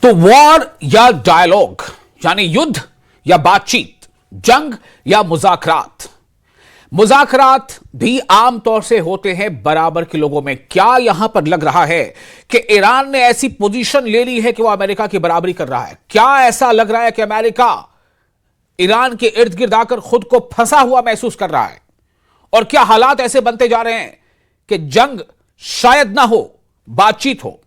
तो वॉर या डायलॉग यानी युद्ध या बातचीत, जंग या मुज़ाकरात। मुज़ाकरात भी आमतौर से होते हैं बराबर के लोगों में। क्या यहां पर लग रहा है कि ईरान ने ऐसी पोजीशन ले ली है कि वह अमेरिका की बराबरी कर रहा है? क्या ऐसा लग रहा है कि अमेरिका ईरान के इर्द गिर्द आकर खुद को फंसा हुआ महसूस कर रहा है? और क्या हालात ऐसे बनते जा रहे हैं कि जंग शायद ना हो, बातचीत हो?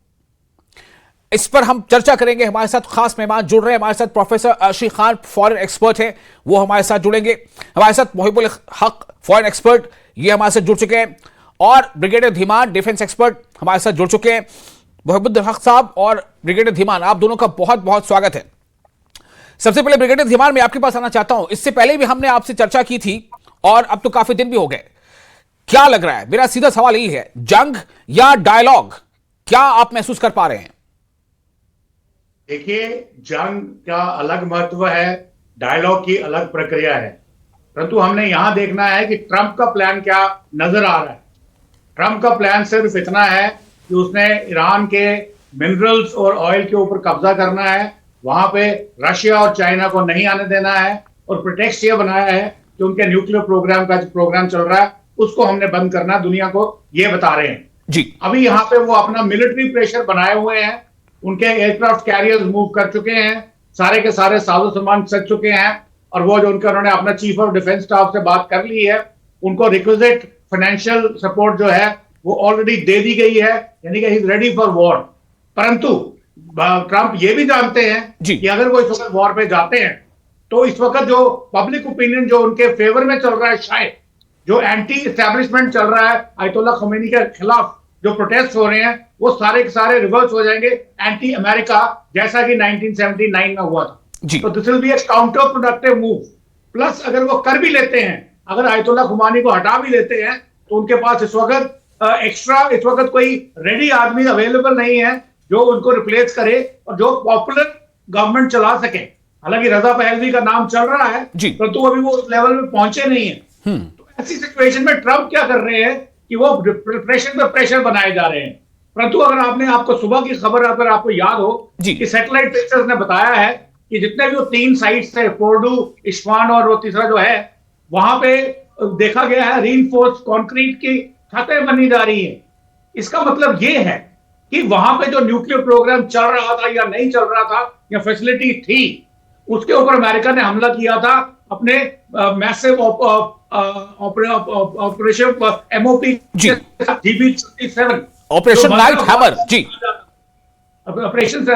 इस पर हम चर्चा करेंगे। हमारे साथ खास मेहमान जुड़ रहे हैं। हमारे साथ professor Arshi Khan, foreign expert हैं, वो हमारे साथ जुड़ेंगे। हमारे साथ मोहिबुल हक, फॉरेन एक्सपर्ट, ये हमारे साथ जुड़ चुके हैं। और ब्रिगेडियर धीमान, डिफेंस एक्सपर्ट, हमारे साथ जुड़ चुके हैं। मोहिबुल हक साहब और ब्रिगेडियर धीमान, आप दोनों का बहुत बहुत स्वागत है। सबसे पहले ब्रिगेडियर धीमान, मैं आपके पास आना चाहता हूं। इससे पहले भी हमने आपसे चर्चा की थी और अब तो काफी दिन भी हो गए। क्या लग रहा है, मेरा सीधा सवाल यही है, जंग या डायलॉग, क्या आप महसूस कर पा रहे हैं? देखिए, जंग का अलग महत्व है, डायलॉग की अलग प्रक्रिया है। परंतु हमने यहां देखना है कि ट्रंप का प्लान क्या नजर आ रहा है। ट्रंप का प्लान सिर्फ इतना है कि उसने ईरान के मिनरल्स और ऑयल के ऊपर कब्जा करना है, वहां पे रशिया और चाइना को नहीं आने देना है, और प्रिटेक्स्ट ये बनाया है कि उनके न्यूक्लियर प्रोग्राम का जो प्रोग्राम चल रहा है उसको हमने बंद करना, दुनिया को ये बता रहे हैं जी। अभी यहाँ पे वो अपना मिलिट्री प्रेशर बनाए हुए हैं। उनके एयरक्राफ्ट कैरियर्स मूव कर चुके हैं, सारे के सारे साजो सामान सज चुके हैं, और वो जो उन्होंने अपना चीफ ऑफ डिफेंस स्टाफ से बात कर ली है, उनको रिक्विजिट फाइनेंशियल सपोर्ट जो है वो ऑलरेडी दे दी गई है, यानी कि he is ready for war. परंतु ट्रंप ये भी जानते हैं कि अगर वो इस वक्त वॉर पे जाते हैं तो इस वक्त जो पब्लिक ओपिनियन जो उनके फेवर में चल रहा है, शायद जो एंटी एस्टैब्लिशमेंट चल रहा है आयतुल्ला खमीनी के खिलाफ जो प्रोटेस्ट हो रहे हैं, वो सारे के सारे रिवर्स हो जाएंगे एंटी अमेरिका, जैसा कि 1979 में हुआ था। तो this will be A counter productive move. Plus अगर वो कर भी लेते हैं, अगर आयतुल्ला खुमानी को हटा भी लेते हैं, तो उनके पास इस वक्त एक्स्ट्रा इस वक्त कोई रेडी आदमी अवेलेबल नहीं है जो उनको रिप्लेस करे और जो पॉपुलर गवर्नमेंट चला सके। हालांकि रजा पहलवी का नाम चल रहा है, परंतु अभी वो उस लेवल में पहुंचे नहीं है। तो ऐसी सिचुएशन में ट्रंप क्या कर रहे हैं कि वो प्रेशर पे प्रेशर बनाए जा रहे हैं। परंतु अगर आपको सुबह की खबर अगर आपको याद हो कि सैटेलाइट पिक्चर्स ने बताया है कि जितने भी वो 3 साइट्स थे, फोर्डू, इस्फान और वो तीसरा जो है, वहां पे देखा गया है रीइंफोर्स्ड कंक्रीट की छतें बनी जा रही है। इसका मतलब ये है कि वहां पे जो न्यूक्लियर प्रोग्राम चल रहा था या नहीं चल रहा था या फैसिलिटी थी, उसके ऊपर अमेरिका ने हमला किया था अपने massive operation MOP GB-37, operation night hammer जी, ऑपरेशन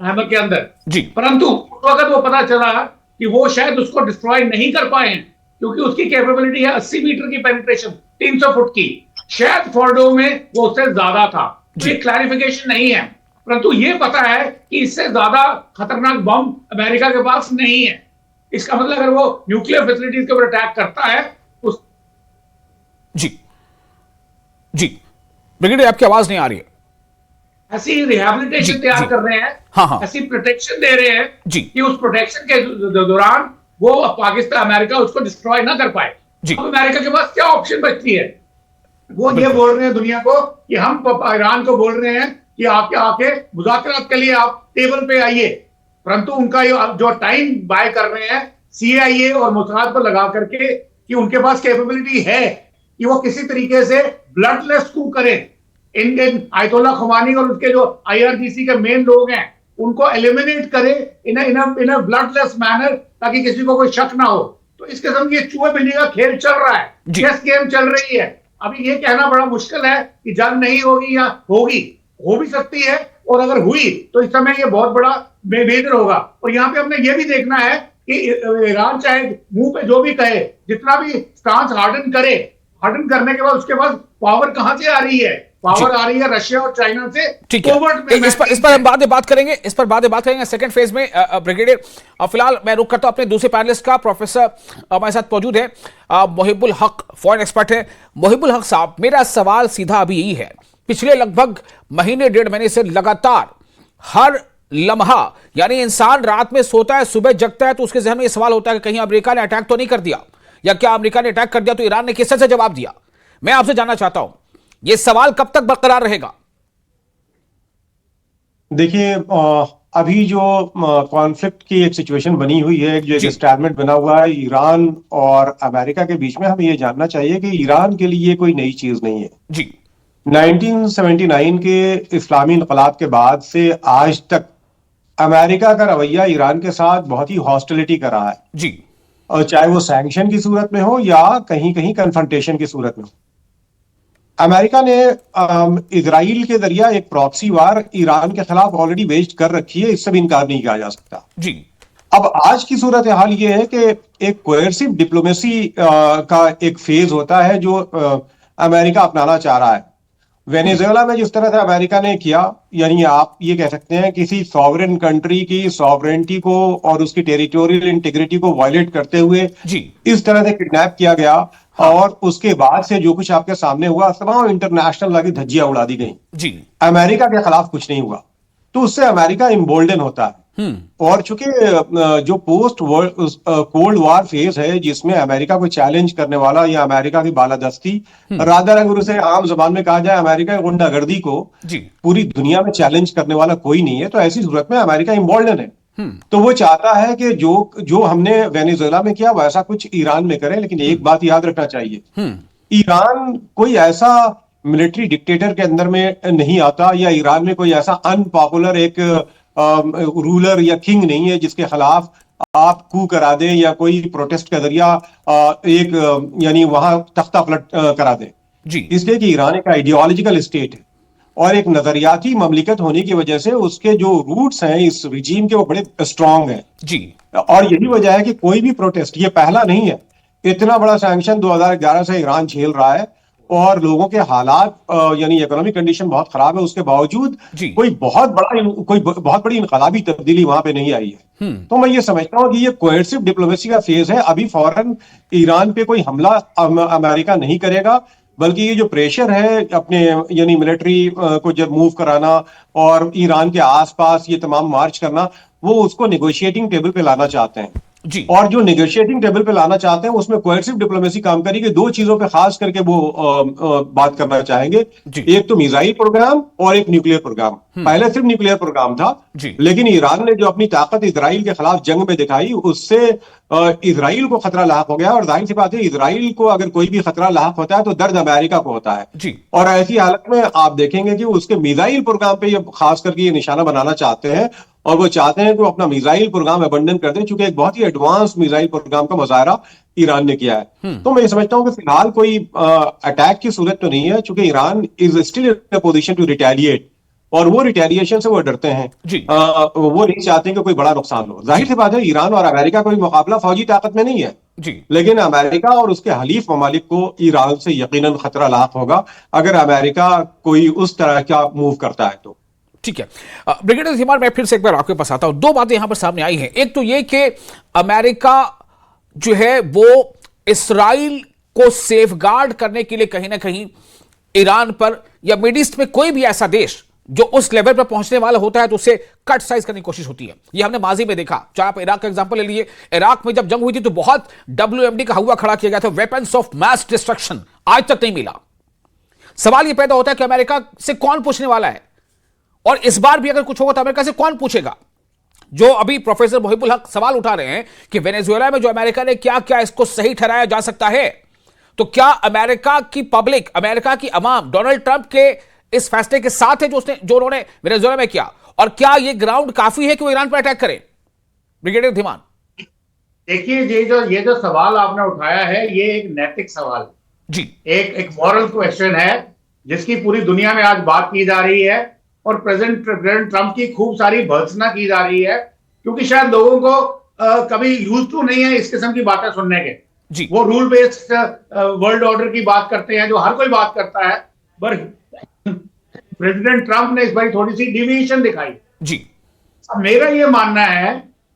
हैमर के अंदर जी। परंतु उस वक्त वो पता चला कि वो शायद उसको डिस्ट्रॉय नहीं कर पाए हैं, क्योंकि उसकी कैपेबिलिटी है 80 मीटर की पेनिट्रेशन, 300 फुट की। शायद फोर्डो में वो उससे ज्यादा था, ये क्लैरिफिकेशन नहीं है। परंतु ये पता है कि इससे ज्यादा खतरनाक बम अमेरिका के पास नहीं है। इसका मतलब अगर वो न्यूक्लियर फैसिलिटीज के ऊपर अटैक करता है उस जी जी ब्रिगेडियर, आपकी आवाज नहीं आ रही है। ऐसी रिहैबिलिटेशन तैयार कर रहे हैं, हाँ। ऐसी प्रोटेक्शन दे रहे हैं जी कि उस प्रोटेक्शन के दौरान वो पाकिस्तान अमेरिका उसको डिस्ट्रॉय ना कर पाए। अब अमेरिका के पास क्या ऑप्शन बचती है? वो ये बोल रहे हैं दुनिया को कि हम ईरान को बोल रहे हैं कि आपके आके मुज़ाकरात के लिए आप टेबल पे आइए, परंतु उनका जो टाइम बाय कर रहे हैं CIA और मोसाद पर लगा करके कि उनके पास कैपेबिलिटी है कि वो किसी तरीके से ब्लडलेस कू करें। इन आयतुल्ला खुमानी और उसके जो IRGC के मेन लोग हैं उनको एलिमिनेट करे इन ब्लडलेस मैनर, ताकि किसी को कोई शक ना हो। तो इस किस्म की चूहे बिल्ली का खेल चल रहा है, चेस गेम चल रही है। अभी ये कहना बड़ा मुश्किल है कि जंग नहीं होगी या होगी, हो भी सकती है, और अगर हुई तो इस समय ये बहुत बड़ा बेहतर होगा। और यहाँ पे हमने ये भी देखना है कि ईरान चाहे मुंह पे जो भी कहे, जितना भी स्टांस हार्डन करे, हार्डन करने के बाद उसके पास पावर कहां से आ रही है? पावर आ रही है रशिया और चाइना से। ठीक है, इस पर हम बाद में बात करेंगे, सेकंड फेज में। ब्रिगेडियर, फिलहाल मैं रुक करता हूं अपने दूसरे पैनलिस्ट का। प्रोफेसर हमारे साथ मौजूद है, मोहिबुल हक, फॉरेन एक्सपर्ट है। मोहिबुल हक साहब, मेरा सवाल सीधा अभी यही है, पिछले लगभग महीने 1.5 महीने से लगातार हर लम्हा, यानी इंसान रात में सोता है, सुबह जगता है तो उसके जहन में यह सवाल होता है कि कहीं अमेरिका ने अटैक तो नहीं कर दिया, या क्या अमेरिका ने अटैक कर दिया तो ईरान ने किस तरह से जवाब दिया। मैं आपसे जानना चाहता हूं, यह सवाल कब तक बरकरार रहेगा? देखिए, अभी जो कॉन्फ्लिक्ट की एक सिचुएशन बनी हुई है, जो एक जी स्टैटमेंट बना हुआ है ईरान और अमेरिका के बीच में, हमें ये जानना चाहिए कि ईरान के लिए कोई नई चीज नहीं है। जी 1979 के इस्लामी इनकलाब के बाद से आज तक अमेरिका का रवैया ईरान के साथ बहुत ही हॉस्टिलिटी का रहा है, जी और चाहे वो सैंक्शन की सूरत में हो या कहीं कहीं कन्फ्रंटेशन की सूरत में हो। अमेरिका ने इजराइल के जरिए एक प्रॉक्सी वार ईरान के खिलाफ ऑलरेडी वेज कर रखी है, इससे भी इनकार नहीं किया जा सकता। जी अब आज की सूरत हाल ये है कि एक कोएर्सिव डिप्लोमेसी का एक फेज होता है जो अमेरिका अपनाना चाह रहा है। वेनेजुएला में जिस तरह से अमेरिका ने किया, यानी आप ये कह सकते हैं किसी सॉवरेन कंट्री की सॉवरेनिटी को और उसकी टेरिटोरियल इंटीग्रिटी को वायलेट करते हुए जी इस तरह से किडनैप किया गया, और उसके बाद से जो कुछ आपके सामने हुआ, तमाम इंटरनेशनल लॉ की धज्जियां उड़ा दी गई। जी अमेरिका के खिलाफ कुछ नहीं हुआ, तो उससे अमेरिका इम्बोल्डन होता है। और चूंकि जो पोस्ट कोल्ड वॉर फेज है, जिसमें अमेरिका को चैलेंज करने वाला या अमेरिका की बालादस्ती, रादर अगर उसे आम जबान में कहा जाए अमेरिका की गुंडागर्दी को जी पूरी दुनिया में चैलेंज करने वाला कोई नहीं है, तो ऐसी सूरत में अमेरिका इम्बोल्डन है। तो वो चाहता है कि जो जो हमने वेनेजुएला में किया वैसा कुछ ईरान में करें। लेकिन एक बात याद रखना चाहिए, ईरान कोई ऐसा मिलिट्री डिक्टेटर के अंदर में नहीं आता, या ईरान में कोई ऐसा अनपॉपुलर एक रूलर या किंग नहीं है जिसके खिलाफ आप कू करा दें या कोई प्रोटेस्ट का जरिया यानी वहां तख्ता पलट करा दें। जी इसलिए कि ईरान एक आइडियोलॉजिकल स्टेट है और एक नजरियाती ममलिकत होने की वजह से उसके जो रूट्स हैं इस रिजीम के, वो बड़े स्ट्रांग हैं। जी और यही वजह है कि कोई भी प्रोटेस्ट, ये पहला नहीं है, इतना बड़ा सैंक्शन 2011 से ईरान झेल रहा है और लोगों के हालात यानी इकोनॉमिक कंडीशन बहुत खराब है, उसके बावजूद जी कोई बहुत बड़ी इनकलाबी तब्दीली वहां पे नहीं आई है। तो मैं ये समझता हूं कि ये कोएर्सिव डिप्लोमेसी का फेज है। अभी फौरन ईरान पे कोई हमला अमेरिका नहीं करेगा, बल्कि ये जो प्रेशर है अपने यानी मिलिट्री को जब मूव कराना और ईरान के आसपास ये तमाम मार्च करना, वो उसको नेगोशिएटिंग टेबल पे लाना चाहते हैं। जी और जो नेगोशिएटिंग टेबल पे लाना चाहते हैं उसमें कोएर्सिव डिप्लोमेसी काम करेगी। दो चीजों पे खास करके वो बात करना चाहेंगे, जी एक तो मिसाइल प्रोग्राम और एक न्यूक्लियर प्रोग्राम। पहले सिर्फ न्यूक्लियर प्रोग्राम था, जी लेकिन ईरान ने जो अपनी ताकत इजराइल के खिलाफ जंग में दिखाई, उससे इजराइल को खतरा लाक हो गया। और जाहिर सी बात है, इजराइल को अगर कोई भी खतरा लाक होता है तो दर्द अमेरिका को होता है। जी और ऐसी हालत में आप देखेंगे कि उसके मिसाइल प्रोग्राम पे ये खास करके ये निशाना बनाना चाहते हैं, और वो चाहते हैं कि वो अपना मिसाइल प्रोग्राम अबंडन कर दें, चूंकि एक बहुत ही एडवांस मिसाइल प्रोग्राम का मुजाहरा ईरान ने किया है। तो मैं ये समझता हूं कि फिलहाल कोई अटैक की सूरत तो नहीं है, चूंकि Iran is still in position to retaliate, और वो रिटेलिएशन से वो डरते हैं। जी वो नहीं चाहते हैं कि कोई बड़ा नुकसान हो। जाहिर सी बात है, ईरान और अमेरिका कोई मुकाबला फौजी ताकत में नहीं है, जी लेकिन अमेरिका और उसके हलीफ ममालिक को ईरान से यकीनन खतरा लाक होगा अगर अमेरिका कोई उस तरह का मूव करता है तो। ठीक है ब्रिगेडियर धीमान, मैं फिर से एक बार आपके पास आता हूं। दो बातें यहां पर सामने आई हैं। एक तो ये कि अमेरिका जो है वो इस्राइल को सेफगार्ड करने के लिए कहीं ना कहीं ईरान पर या मिडिल ईस्ट में कोई भी ऐसा देश जो उस लेवल पर पहुंचने वाला होता है तो उसे कट साइज करने की कोशिश होती है। ये हमने माजी में देखा। चाहे आप इराक का एग्जांपल ले लिए, इराक में जब जंग हुई थी तो बहुत WMD का हुआ खड़ा किया गया था, वेपन्स ऑफ मास डिस्ट्रक्शन, आज तक नहीं मिला। सवाल यह पैदा होता है कि अमेरिका से कौन पूछने वाला है, और इस बार भी अगर कुछ होगा तो अमेरिका से कौन पूछेगा। जो अभी प्रोफेसर मोहिबुल हक सवाल उठा रहे हैं कि वेनेजुएला में जो अमेरिका ने क्या क्या इसको सही ठहराया जा सकता है, तो क्या अमेरिका की पब्लिक, अमेरिका की अवाम डोनाल्ड ट्रंप के इस फैसले के साथ है जो उन्होंने वेनेजुएला में किया, और क्या यह ग्राउंड काफी है कि वो ईरान पर अटैक करें? ब्रिगेडियर धीमान, देखिए, ये जो सवाल आपने उठाया है, ये एक नैतिक सवाल जी, एक मॉरल क्वेश्चन है जिसकी पूरी दुनिया में आज बात की जा रही है, और प्रेसिडेंट ट्रंप की खूब सारी भर्त्सना की जा रही है, क्योंकि शायद लोगों को कभी यूज टू नहीं है इस किस्म की बातें सुनने के। जी वो रूल बेस्ड वर्ल्ड ऑर्डर की बात करते हैं जो हर कोई बात करता है, पर प्रेसिडेंट ट्रंप ने इस बार थोड़ी सी डिविएशन दिखाई। जी अब मेरा ये मानना है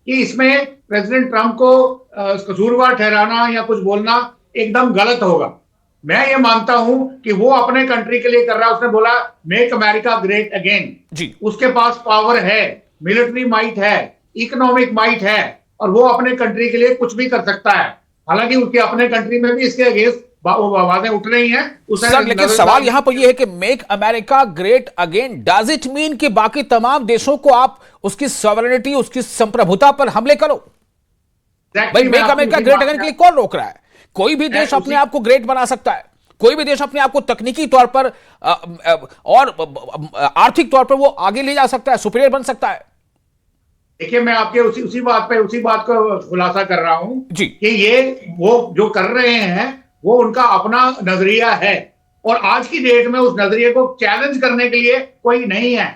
कि इसमें प्रेसिडेंट ट्रंप को कसूरवार ठहराना या कुछ बोलना एकदम गलत होगा। मैं ये मानता हूं कि वो अपने कंट्री के लिए कर रहा है। उसने बोला मेक अमेरिका ग्रेट अगेन। जी उसके पास पावर है, मिलिट्री माइट है, इकोनॉमिक माइट है, और वो अपने कंट्री के लिए कुछ भी कर सकता है। हालांकि उसके अपने कंट्री में भी इसके अगेंस्ट वो आवाजें उठ रही हैं उसे सर, लेकिन सवाल यहां पर यह है कि make America great again, does it mean कि बाकी तमाम देशों को आप उसकी सॉवरेनिटी, उसकी संप्रभुता पर हमले करो? भाई, मेक अमेरिका ग्रेट अगेन के लिए कौन रोक रहा है? कोई भी देश अपने आप को ग्रेट बना सकता है, कोई भी देश अपने आप को तकनीकी तौर पर और आर्थिक तौर पर वो आगे ले जा सकता है, सुपीरियर बन सकता है। देखिए, मैं आपके उसी बात को खुलासा कर रहा हूं जी कि ये वो जो कर रहे हैं वो उनका अपना नजरिया है, और आज की डेट में उस नजरिए को चैलेंज करने के लिए कोई नहीं है।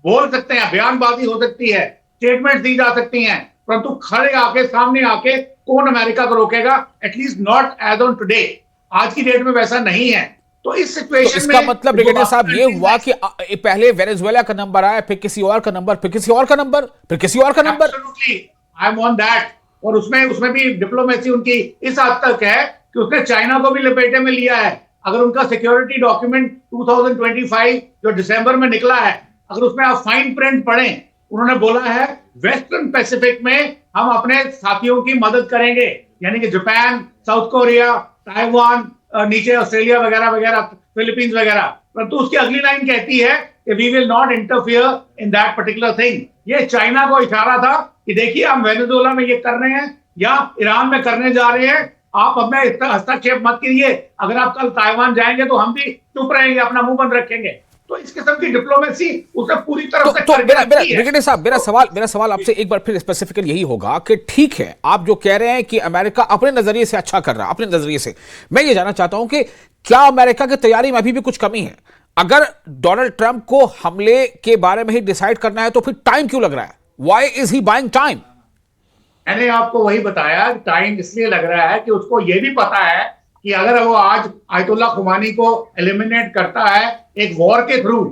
बोल सकते हैं, बयानबाजी हो सकती है, स्टेटमेंट दी जा सकती हैं, परंतु खड़े आके सामने आके कौन अमेरिका को रोकेगा? At least not as on today. आज की डेट में वैसा नहीं है। तो इस सिचुएशन तो इसका में मतलब ब्रिगेडियर साहब ये हुआ कि पहले वेनेजुएला का नंबर आया, फिर किसी और का नंबर, फिर किसी और का नंबर, फिर किसी और का number. Absolutely, I am on that. और उसमें भी डिप्लोमेसी उनकी इस हद तक है कि उसने चाइना को भी लपेटे में लिया है। अगर उनका सिक्योरिटी डॉक्यूमेंट 2025 जो दिसंबर में निकला है, अगर उसमें आप फाइन प्रिंट पढ़ें, उन्होंने बोला है वेस्टर्न पैसिफिक में हम अपने साथियों की मदद करेंगे, यानी कि जापान, साउथ कोरिया, ताइवान, नीचे ऑस्ट्रेलिया वगैरह वगैरह, फिलीपींस वगैरह। परंतु उसकी अगली लाइन कहती है कि we will not interfere in that particular thing. ये चाइना को इशारा था कि देखिए, हम वेनेजुएला में ये कर रहे हैं या ईरान में करने जा रहे हैं, आप हमें इतना हस्तक्षेप मत कीजिए। अगर आप कल ताइवान जाएंगे तो हम भी चुप रहेंगे, अपना मुंह बंद रखेंगे। तो इस किस्म की डिप्लोमेसी उसे पूरी तरह से ब्रिगेडियर साहब, मेरा सवाल आपसे एक बार फिर स्पेसिफिकली यही होगा कि ठीक है, आप जो कह रहे हैं कि अमेरिका अपने नजरिए से अच्छा कर रहा है, अपने नजरिए से, मैं ये जानना चाहता हूं कि क्या अमेरिका की तैयारी में अभी भी कुछ कमी है? अगर डोनाल्ड ट्रंप को हमले के बारे में ही डिसाइड करना है तो फिर टाइम क्यों लग रहा है? Why is he buying time? मैंने आपको वही बताया, टाइम इसलिए लग रहा है कि उसको यह भी पता है कि अगर वो आज आयतुल्ला खुमानी को एलिमिनेट करता है एक वॉर के थ्रू,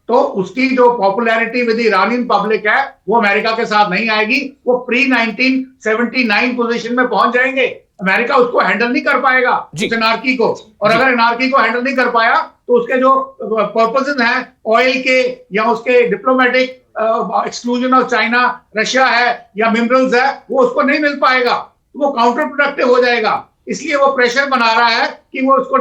तो उसकी जो पॉपुलैरिटी विद ईरानियन पब्लिक है वो अमेरिका के साथ नहीं आएगी। वो प्री 1979 पोजीशन में पहुंच जाएंगे। अमेरिका उसको हैंडल नहीं कर पाएगा, उस एनार्की को। और अगर एनार्की को हैंडल नहीं कर पाया तो उसके जो पर्पसेस हैं ऑयल के या उसके diplomatic exclusion of China, Russia है या मिनरल्स है, वो उसको नहीं मिल पाएगा, वो काउंटर प्रोडक्टिव हो जाएगा। इसलिए वो प्रेशर बना रहा है कि वो उसको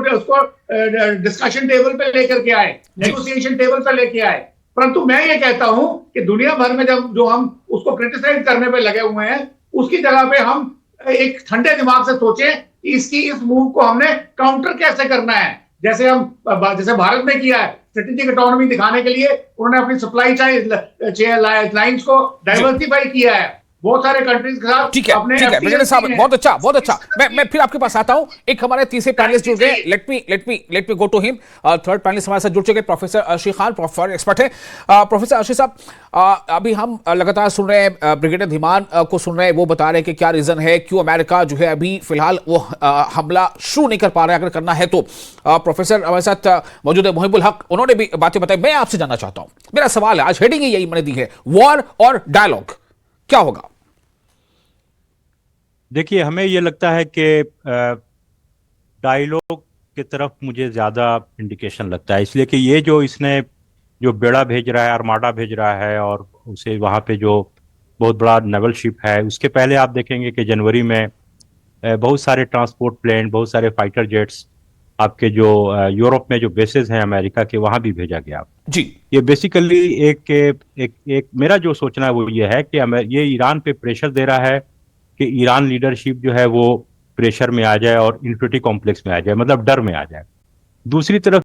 डिस्कशन टेबल पे लेकर के आए, नेगोशिएशन टेबल पे लेके आए। परंतु मैं ये कहता हूं कि दुनिया भर में जो हम उसको क्रिटिसाइज करने पे लगे हुए हैं, उसकी जगह पे हम एक ठंडे दिमाग से सोचें कि इस मूव को हमने काउंटर कैसे करना है। जैसे भारत ने किया है, स्ट्रेटेजिक ऑटोनॉमी दिखाने के लिए उन्होंने अपनी सप्लाई चेन लाइंस को डाइवर्सिफाई किया है बहुत सारे कंट्रीज के साथ। ठीक है ब्रिगेडियर साहब, बहुत अच्छा। मैं फिर आपके पास आता हूं। एक हमारे तीसरे पैनलिस्ट जुड़ गए, let me go to him. Third panelist हमारे साथ जुड़ चुके professor Arshi Khan, foreign expert है। प्रोफेसर अर्शी साहब, अभी हम लगातार सुन रहे हैं, ब्रिगेडियर धीमान को सुन रहे हैं, वो बता रहे हैं कि क्या रीजन है, क्यों अमेरिका जो है अभी फिलहाल वो हमला शुरू नहीं कर पा रहा है, अगर करना है तो। प्रोफेसर हमारे साथ मौजूद है मोहिबुल हक, उन्होंने भी बातें बताई। मैं आपसे जानना चाहता हूं, मेरा सवाल है, आज हेडिंग यही मैंने दी है, वॉर और डायलॉग, क्या होगा? देखिए, हमें ये लगता है कि डायलॉग की तरफ मुझे ज़्यादा इंडिकेशन लगता है, इसलिए कि ये इसने जो बेड़ा भेज रहा है, आर्माडा भेज रहा है, और उसे वहाँ पे जो बहुत बड़ा नेवल शिप है, उसके पहले आप देखेंगे कि जनवरी में बहुत सारे ट्रांसपोर्ट प्लेन, बहुत सारे फाइटर जेट्स आपके जो यूरोप में जो बेसेस हैं अमेरिका के, वहाँ भी भेजा गया जी। ये बेसिकली एक मेरा जो सोचना है वो ये है कि ये ईरान पे प्रेशर दे रहा है कि ईरान लीडरशिप जो है वो प्रेशर में आ जाए और इन्फिनिटी कॉम्प्लेक्स में आ जाए, मतलब डर में आ जाए। दूसरी तरफ